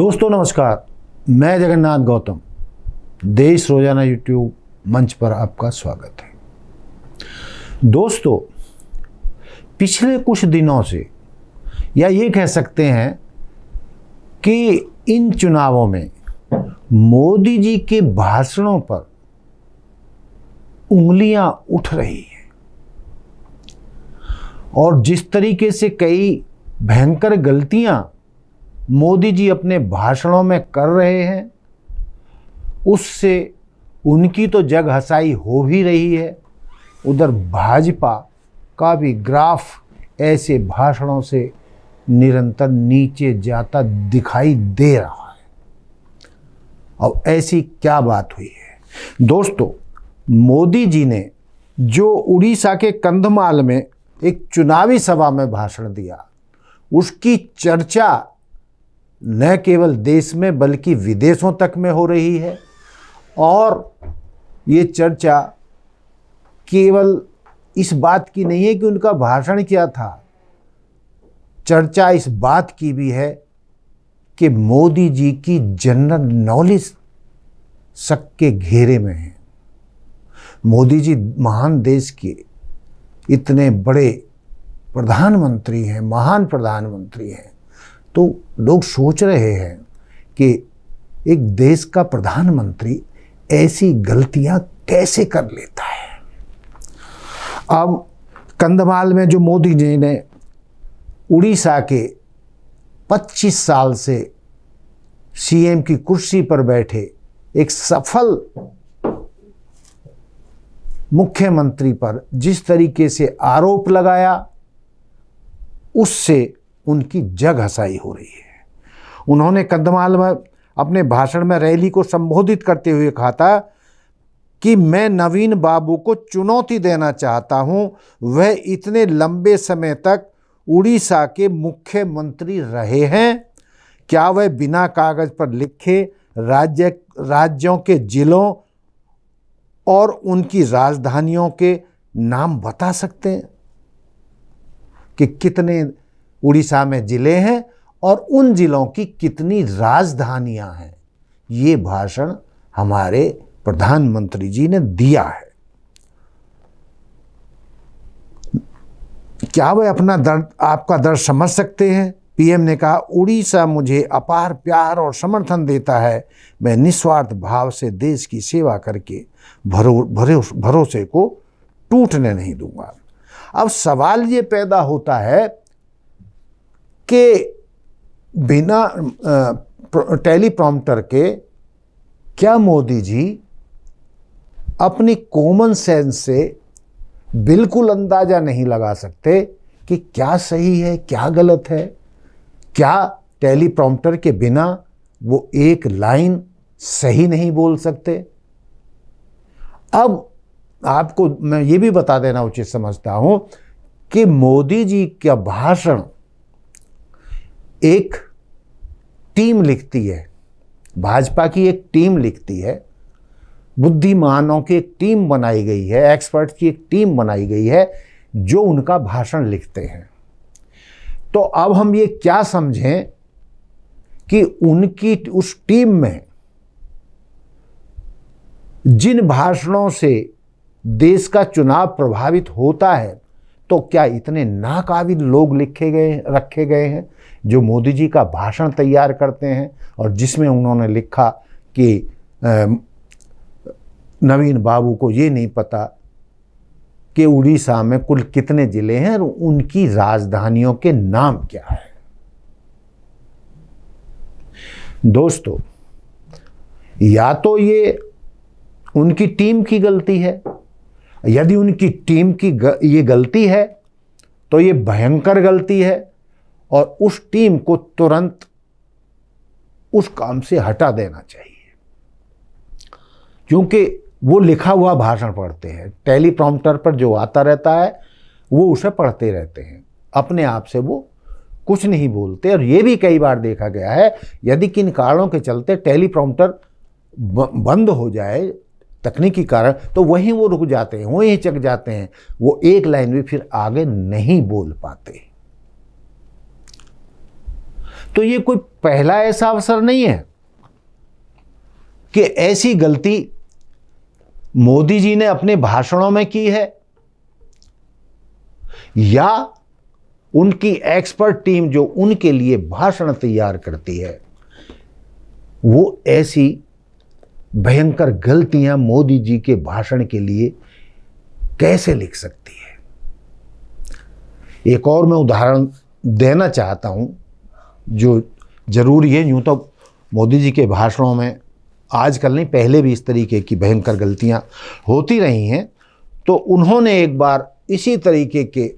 दोस्तों नमस्कार, मैं जगन्नाथ गौतम देश रोजाना यूट्यूब मंच पर आपका स्वागत है। दोस्तों, पिछले कुछ दिनों से या ये कह सकते हैं कि इन चुनावों में मोदी जी के भाषणों पर उंगलियां उठ रही हैं और जिस तरीके से कई भयंकर गलतियां मोदी जी अपने भाषणों में कर रहे हैं, उससे उनकी तो जग हंसाई हो भी रही है। उधर भाजपा का भी ग्राफ ऐसे भाषणों से निरंतर नीचे जाता दिखाई दे रहा है। अब ऐसी क्या बात हुई है दोस्तों? मोदी जी ने जो उड़ीसा के कंधमाल में एक चुनावी सभा में भाषण दिया, उसकी चर्चा न केवल देश में बल्कि विदेशों तक में हो रही है। और ये चर्चा केवल इस बात की नहीं है कि उनका भाषण क्या था, चर्चा इस बात की भी है कि मोदी जी की जनरल नॉलेज सबके घेरे में है। मोदी जी महान देश के इतने बड़े प्रधानमंत्री हैं, महान प्रधानमंत्री हैं, तो लोग सोच रहे हैं कि एक देश का प्रधानमंत्री ऐसी गलतियां कैसे कर लेता है। अब कंधमाल में जो मोदी जी ने उड़ीसा के 25 साल से सीएम की कुर्सी पर बैठे एक सफल मुख्यमंत्री पर जिस तरीके से आरोप लगाया, उससे उनकी जग हंसाई हो रही है। उन्होंने कंधमाल में अपने भाषण में रैली को संबोधित करते हुए कहा था कि मैं नवीन बाबू को चुनौती देना चाहता हूं। वह इतने लंबे समय तक उड़ीसा के मुख्यमंत्री रहे हैं, क्या वह बिना कागज पर लिखे राज्यों के जिलों और उनकी राजधानियों के नाम बता सकते हैं कि कितने उड़ीसा में जिले हैं और उन जिलों की कितनी राजधानियां हैं? ये भाषण हमारे प्रधानमंत्री जी ने दिया है। क्या वे अपना दर्द, आपका दर्द समझ सकते हैं? पीएम ने कहा, उड़ीसा मुझे अपार प्यार और समर्थन देता है। मैं निस्वार्थ भाव से देश की सेवा करके भरोसे को टूटने नहीं दूंगा। अब सवाल ये पैदा होता है कि बिना टेलीप्रॉम्प्टर के क्या मोदी जी अपनी कॉमन सेंस से बिल्कुल अंदाजा नहीं लगा सकते कि क्या सही है, क्या गलत है? क्या टेलीप्रॉम्प्टर के बिना वो एक लाइन सही नहीं बोल सकते? अब आपको मैं ये भी बता देना उचित समझता हूं कि मोदी जी का भाषण एक टीम लिखती है, भाजपा की एक टीम लिखती है, बुद्धिमानों की एक टीम बनाई गई है, एक्सपर्ट की एक टीम बनाई गई है जो उनका भाषण लिखते हैं। तो अब हम ये क्या समझें कि उनकी उस टीम में जिन भाषणों से देश का चुनाव प्रभावित होता है, तो क्या इतने नाकाबिल लोग रखे गए हैं जो मोदी जी का भाषण तैयार करते हैं और जिसमें उन्होंने लिखा कि नवीन बाबू को ये नहीं पता कि उड़ीसा में कुल कितने जिले हैं और उनकी राजधानियों के नाम क्या है। दोस्तों, या तो ये उनकी टीम की गलती है। यदि उनकी टीम की ये गलती है तो ये भयंकर गलती है और उस टीम को तुरंत उस काम से हटा देना चाहिए, क्योंकि वो लिखा हुआ भाषण पढ़ते हैं। टेलीप्रॉम्प्टर पर जो आता रहता है वो उसे पढ़ते रहते हैं, अपने आप से वो कुछ नहीं बोलते। और ये भी कई बार देखा गया है, यदि किन कारणों के चलते टेलीप्रॉम्प्टर बंद हो जाए तकनीकी कारण, तो वहीं वो रुक जाते हैं, वहीं चक जाते हैं, वो एक लाइन भी फिर आगे नहीं बोल पाते। तो ये कोई पहला ऐसा अवसर नहीं है कि ऐसी गलती मोदी जी ने अपने भाषणों में की है या उनकी एक्सपर्ट टीम जो उनके लिए भाषण तैयार करती है वो ऐसी भयंकर गलतियां मोदी जी के भाषण के लिए कैसे लिख सकती है। एक और मैं उदाहरण देना चाहता हूं जो जरूरी है। यूं तो मोदी जी के भाषणों में आजकल नहीं, पहले भी इस तरीके की भयंकर गलतियां होती रही हैं। तो उन्होंने एक बार इसी तरीके के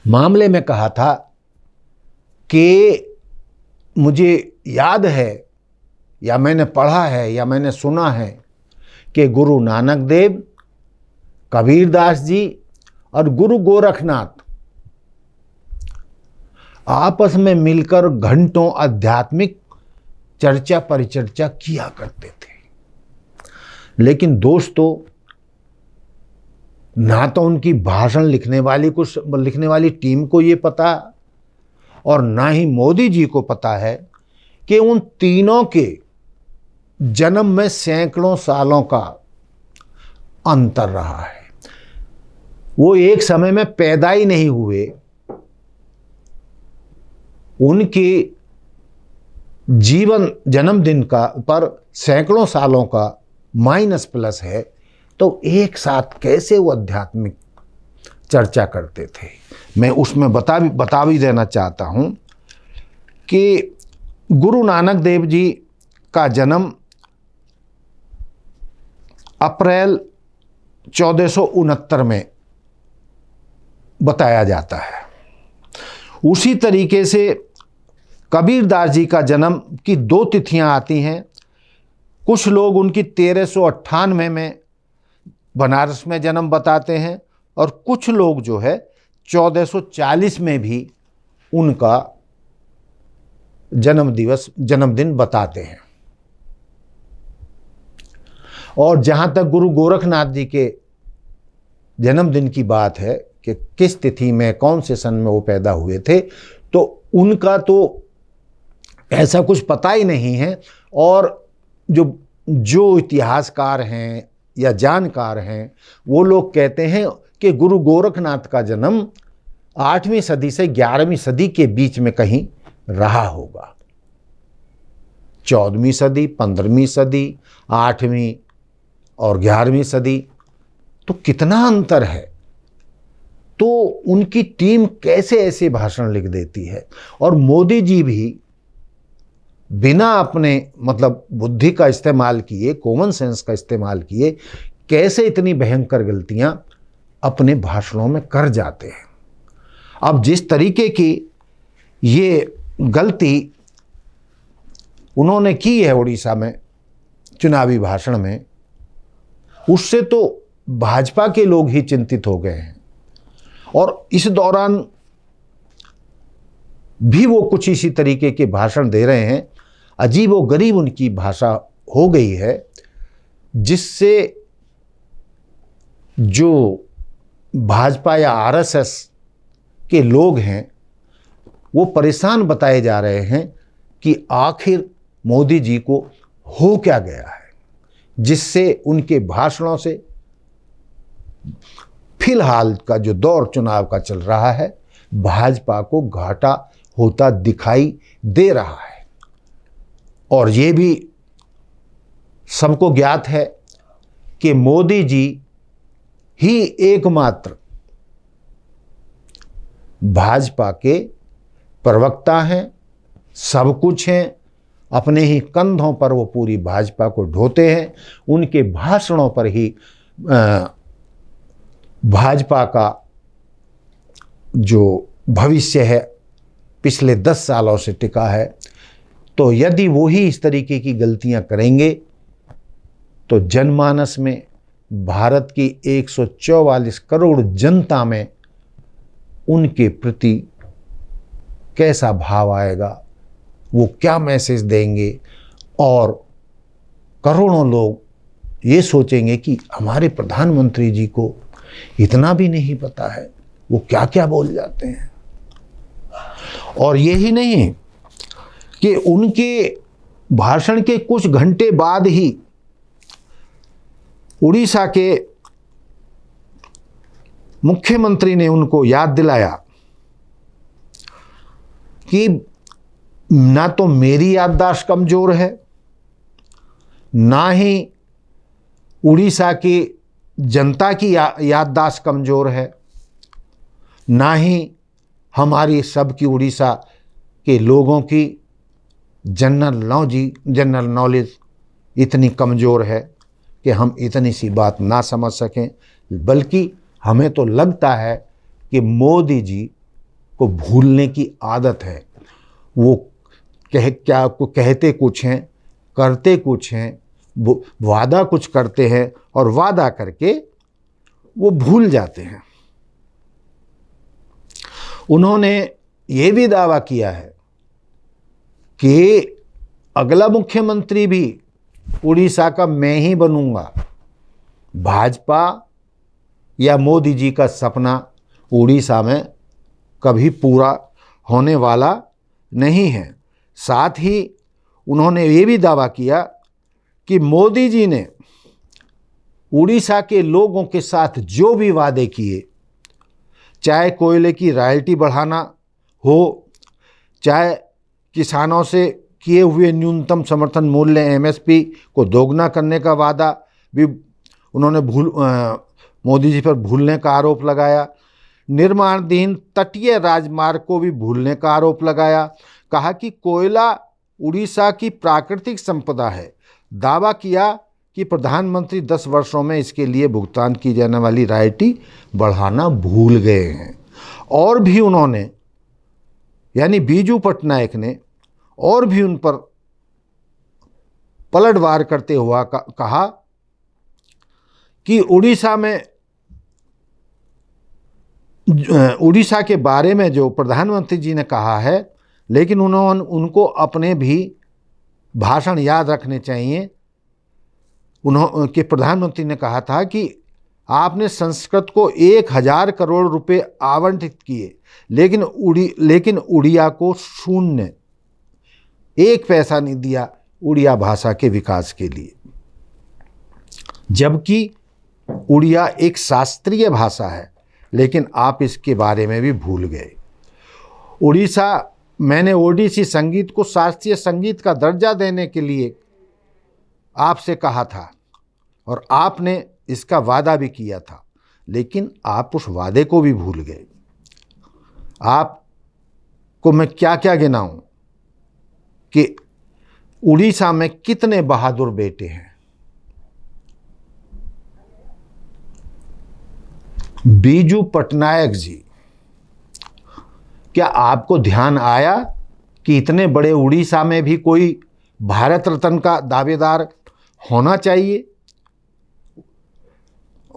मामले में कहा था कि मुझे याद है या मैंने पढ़ा है या मैंने सुना है कि गुरु नानक देव, कबीरदास जी और गुरु गोरखनाथ आपस में मिलकर घंटों आध्यात्मिक चर्चा परिचर्चा किया करते थे। लेकिन दोस्तों, ना तो उनकी भाषण लिखने वाली टीम को ये पता और ना ही मोदी जी को पता है कि उन तीनों के जन्म में सैकड़ों सालों का अंतर रहा है। वो एक समय में पैदा ही नहीं हुए, उनके जीवन जन्मदिन का पर सैकड़ों सालों का माइनस प्लस है। तो एक साथ कैसे वो आध्यात्मिक चर्चा करते थे। मैं उसमें बता भी देना चाहता हूं कि गुरु नानक देव जी का जन्म अप्रैल 1469 में बताया जाता है। उसी तरीके से कबीरदास जी का जन्म की 2 तिथियां आती हैं। कुछ लोग उनकी 1398 में बनारस में जन्म बताते हैं और कुछ लोग जो है 1440 में भी उनका जन्मदिन बताते हैं। और जहां तक गुरु गोरखनाथ जी के जन्मदिन की बात है कि किस तिथि में कौन से सन में वो पैदा हुए थे, तो उनका तो ऐसा कुछ पता ही नहीं है। और जो इतिहासकार हैं या जानकार हैं वो लोग कहते हैं कि गुरु गोरखनाथ का जन्म 8वीं सदी से 11वीं सदी के बीच में कहीं रहा होगा। 14वीं सदी, 15वीं सदी, 8वीं और 11वीं सदी, तो कितना अंतर है। तो उनकी टीम कैसे ऐसे भाषण लिख देती है। और मोदी जी भी बिना अपने बुद्धि का इस्तेमाल किए, कॉमन सेंस का इस्तेमाल किए, कैसे इतनी भयंकर गलतियां अपने भाषणों में कर जाते हैं। अब जिस तरीके की ये गलती उन्होंने की है उड़ीसा में चुनावी भाषण में, उससे तो भाजपा के लोग ही चिंतित हो गए हैं। और इस दौरान भी वो कुछ इसी तरीके के भाषण दे रहे हैं। अजीबोगरीब उनकी भाषा हो गई है, जिससे जो भाजपा या आरएसएस के लोग हैं वो परेशान बताए जा रहे हैं कि आखिर मोदी जी को हो क्या गया है, जिससे उनके भाषणों से फिलहाल का जो दौर चुनाव का चल रहा है भाजपा को घाटा होता दिखाई दे रहा है। और ये भी सबको ज्ञात है कि मोदी जी ही एकमात्र भाजपा के प्रवक्ता हैं, सब कुछ हैं। अपने ही कंधों पर वो पूरी भाजपा को ढोते हैं। उनके भाषणों पर ही भाजपा का जो भविष्य है पिछले 10 सालों से टिका है। तो यदि वो ही इस तरीके की गलतियां करेंगे तो जनमानस में, भारत की 144 करोड़ जनता में उनके प्रति कैसा भाव आएगा, वो क्या मैसेज देंगे। और करोड़ों लोग ये सोचेंगे कि हमारे प्रधानमंत्री जी को इतना भी नहीं पता है, वो क्या क्या बोल जाते हैं। और यही नहीं, कि उनके भाषण के कुछ घंटे बाद ही उड़ीसा के मुख्यमंत्री ने उनको याद दिलाया कि ना तो मेरी याददाश्त कमजोर है, ना ही उड़ीसा की जनता की याददाश्त कमजोर है, ना ही हमारी सबकी उड़ीसा के लोगों की जनरल नॉलेज इतनी कमज़ोर है कि हम इतनी सी बात ना समझ सकें। बल्कि हमें तो लगता है कि मोदी जी को भूलने की आदत है। वो कहते कुछ हैं, करते कुछ हैं, वादा कुछ करते हैं और वादा करके वो भूल जाते हैं। उन्होंने ये भी दावा किया है कि अगला मुख्यमंत्री भी उड़ीसा का मैं ही बनूंगा। भाजपा या मोदी जी का सपना उड़ीसा में कभी पूरा होने वाला नहीं है। साथ ही उन्होंने ये भी दावा किया कि मोदी जी ने उड़ीसा के लोगों के साथ जो भी वादे किए, चाहे कोयले की रॉयल्टी बढ़ाना हो, चाहे किसानों से किए हुए न्यूनतम समर्थन मूल्य एमएसपी को दोगुना करने का वादा भी उन्होंने मोदी जी पर भूलने का आरोप लगाया। निर्माणाधीन तटीय राजमार्ग को भी भूलने का आरोप लगाया। कहा कि कोयला उड़ीसा की प्राकृतिक संपदा है। दावा किया कि प्रधानमंत्री 10 वर्षों में इसके लिए भुगतान की जाने वाली रॉयल्टी बढ़ाना भूल गए हैं। और भी उन्होंने यानी बीजू पटनायक ने और भी उन पर पलटवार करते हुआ कहा कि उड़ीसा के बारे में जो प्रधानमंत्री जी ने कहा है, लेकिन उनको अपने भी भाषण याद रखने चाहिए। कि प्रधानमंत्री ने कहा था कि आपने संस्कृत को 1000 करोड़ रुपए आवंटित किए, लेकिन उड़िया को शून्य, 1 पैसा नहीं दिया उड़िया भाषा के विकास के लिए। जबकि उड़िया एक शास्त्रीय भाषा है, लेकिन आप इसके बारे में भी भूल गए। मैंने ओडिसी संगीत को शास्त्रीय संगीत का दर्जा देने के लिए आपसे कहा था और आपने इसका वादा भी किया था, लेकिन आप उस वादे को भी भूल गए। आपको मैं क्या क्या गिनाऊं कि उड़ीसा में कितने बहादुर बेटे हैं। बीजू पटनायक जी, क्या आपको ध्यान आया कि इतने बड़े उड़ीसा में भी कोई भारत रत्न का दावेदार होना चाहिए?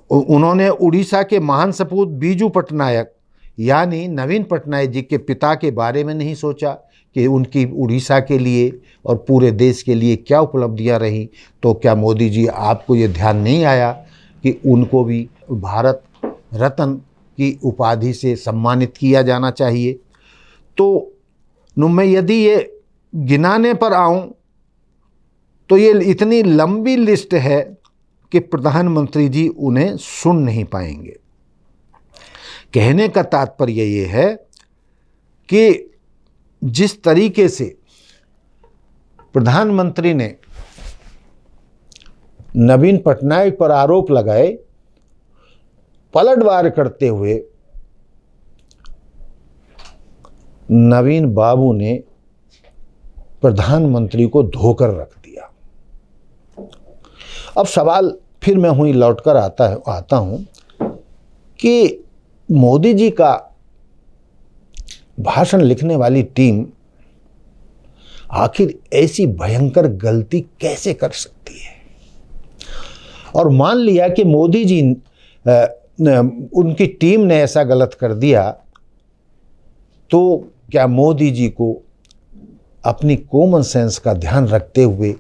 उन्होंने उड़ीसा के महान सपूत बीजू पटनायक यानी नवीन पटनायक जी के पिता के बारे में नहीं सोचा कि उनकी उड़ीसा के लिए और पूरे देश के लिए क्या उपलब्धियां रही। तो क्या मोदी जी आपको ये ध्यान नहीं आया कि उनको भी भारत रत्न की उपाधि से सम्मानित किया जाना चाहिए? तो मैं यदि ये गिनाने पर आऊं तो ये इतनी लंबी लिस्ट है कि प्रधानमंत्री जी उन्हें सुन नहीं पाएंगे। कहने का तात्पर्य ये है कि जिस तरीके से प्रधानमंत्री ने नवीन पटनायक पर आरोप लगाए, पलटवार करते हुए नवीन बाबू ने प्रधानमंत्री को धोकर रख दिया। अब सवाल फिर मैं वहीं लौटकर आता हूं कि मोदी जी का भाषण लिखने वाली टीम आखिर ऐसी भयंकर गलती कैसे कर सकती है? और मान लिया कि मोदी जी उनकी टीम ने ऐसा गलत कर दिया, तो क्या मोदी जी को अपनी कॉमन सेंस का ध्यान रखते हुए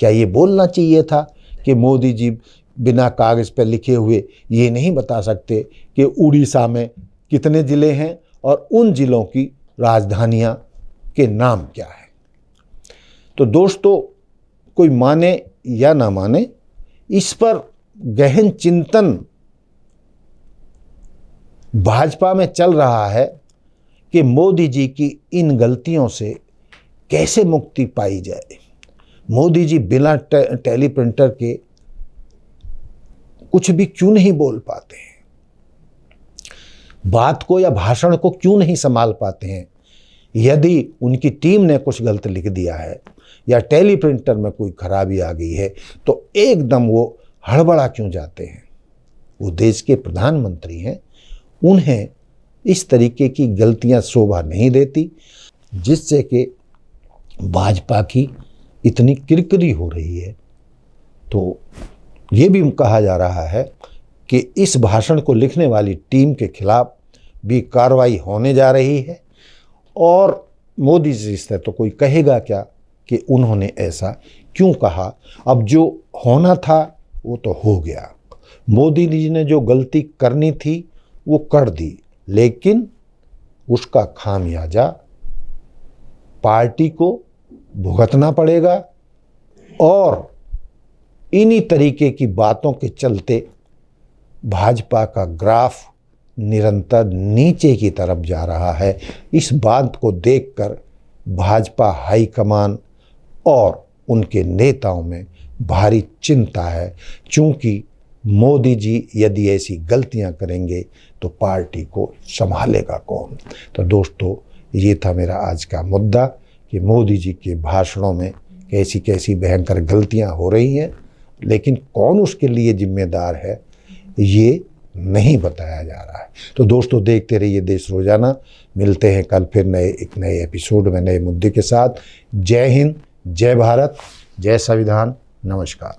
क्या ये बोलना चाहिए था कि मोदी जी बिना कागज़ पर लिखे हुए ये नहीं बता सकते कि उड़ीसा में कितने ज़िले हैं और उन ज़िलों की राजधानियाँ के नाम क्या है? तो दोस्तों, कोई माने या ना माने, इस पर गहन चिंतन भाजपा में चल रहा है कि मोदी जी की इन गलतियों से कैसे मुक्ति पाई जाए। मोदी जी बिना टेलीप्रिंटर के कुछ भी क्यों नहीं बोल पाते हैं, बात को या भाषण को क्यों नहीं संभाल पाते हैं। यदि उनकी टीम ने कुछ गलत लिख दिया है या टेलीप्रिंटर में कोई खराबी आ गई है तो एकदम वो हड़बड़ा क्यों जाते हैं। वो देश के प्रधानमंत्री हैं, उन्हें इस तरीके की गलतियां शोभा नहीं देती, जिससे कि भाजपा की इतनी किरकिरी हो रही है। तो ये भी कहा जा रहा है कि इस भाषण को लिखने वाली टीम के खिलाफ भी कार्रवाई होने जा रही है। और मोदी जी से तो कोई कहेगा क्या कि उन्होंने ऐसा क्यों कहा। अब जो होना था वो तो हो गया। मोदी जी ने जो गलती करनी थी वो कर दी, लेकिन उसका खामियाजा पार्टी को भुगतना पड़ेगा। और इन्हीं तरीके की बातों के चलते भाजपा का ग्राफ निरंतर नीचे की तरफ जा रहा है। इस बात को देखकर भाजपा हाईकमान और उनके नेताओं में भारी चिंता है, क्योंकि मोदी जी यदि ऐसी गलतियां करेंगे तो पार्टी को संभालेगा कौन। तो दोस्तों, ये था मेरा आज का मुद्दा कि मोदी जी के भाषणों में कैसी कैसी भयंकर गलतियां हो रही हैं, लेकिन कौन उसके लिए जिम्मेदार है ये नहीं बताया जा रहा है। तो दोस्तों, देखते रहिए देश रोजाना। मिलते हैं कल फिर एक नए एपिसोड में नए मुद्दे के साथ। जय हिंद, जय भारत, जय संविधान। नमस्कार।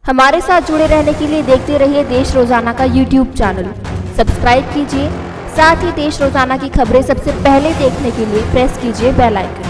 हमारे साथ जुड़े रहने के लिए देखते रहिए देश रोजाना का YouTube चैनल सब्सक्राइब कीजिए। साथ ही देश रोजाना की खबरें सबसे पहले देखने के लिए प्रेस कीजिए बेल आइकन।